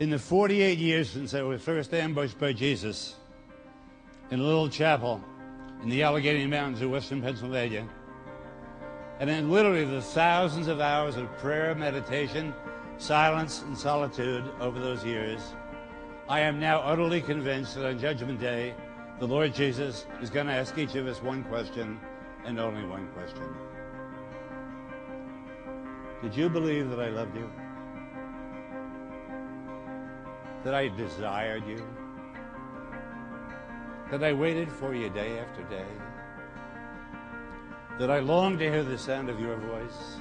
In the 48 years since I was first ambushed by Jesus in a little chapel in the Allegheny Mountains of western Pennsylvania, and in literally the thousands of hours of prayer, meditation, silence, and solitude over those years, I am now utterly convinced that on Judgment Day, the Lord Jesus is going to ask each of us one question, and only one question. Did you believe that I loved you? That I desired you? That I waited for you day after day? That I longed to hear the sound of your voice?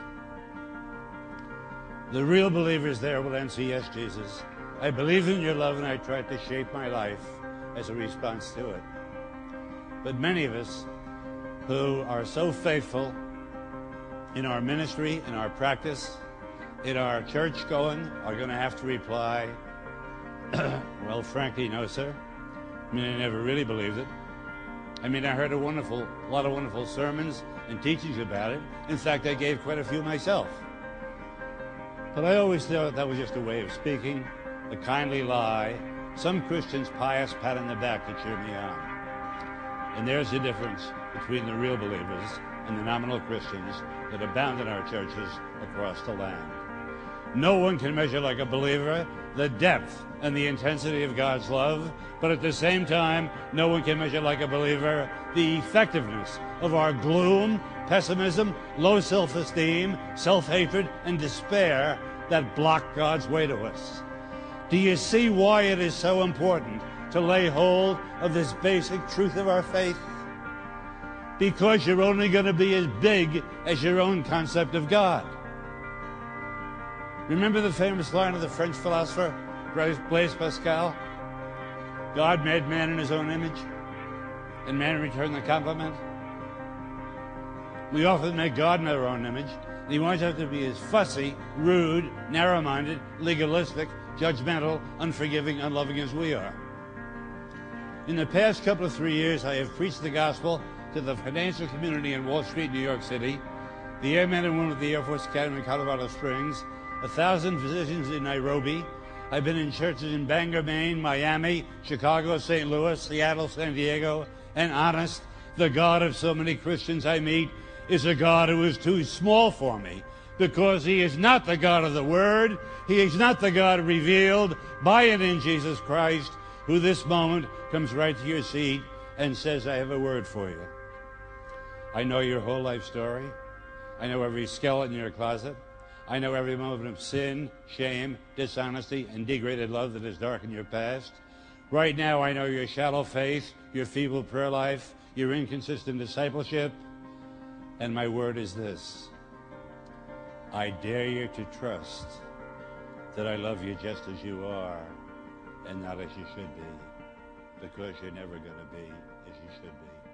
The real believers there will answer, yes, Jesus. I believe in your love, and I tried to shape my life as a response to it. But many of us who are so faithful in our ministry, in our practice, in our church going, are going to have to reply, well, frankly, no, sir. I mean, I never really believed it. I mean, I heard a lot of wonderful sermons and teachings about it. In fact, I gave quite a few myself. But I always thought that was just a way of speaking, a kindly lie, some Christian's pious pat on the back to cheer me on. And there's the difference between the real believers and the nominal Christians that abound in our churches across the land. No one can measure like a believer the depth and the intensity of God's love, but at the same time, no one can measure like a believer the effectiveness of our gloom, pessimism, low self-esteem, self-hatred, and despair that block God's way to us. Do you see why it is so important to lay hold of this basic truth of our faith? Because you're only going to be as big as your own concept of God. Remember the famous line of the French philosopher Blaise Pascal? God made man in his own image, and man returned the compliment. We often make God in our own image, and he wants us to be as fussy, rude, narrow-minded, legalistic, judgmental, unforgiving, unloving as we are. In the past couple of 3 years, I have preached the gospel to the financial community in Wall Street, New York City, the airmen and women of the Air Force Academy in Colorado Springs, 1,000 physicians in Nairobi. I've been in churches in Bangor, Maine, Miami, Chicago, St. Louis, Seattle, San Diego, and honest, the God of so many Christians I meet is a God who is too small for me, because he is not the God of the Word. He is not the God revealed by and in Jesus Christ, who this moment comes right to your seat and says, I have a word for you. I know your whole life story. I know every skeleton in your closet. I know every moment of sin, shame, dishonesty, and degraded love that has darkened your past. Right now, I know your shallow faith, your feeble prayer life, your inconsistent discipleship. And my word is this: I dare you to trust that I love you just as you are and not as you should be, because you're never going to be as you should be.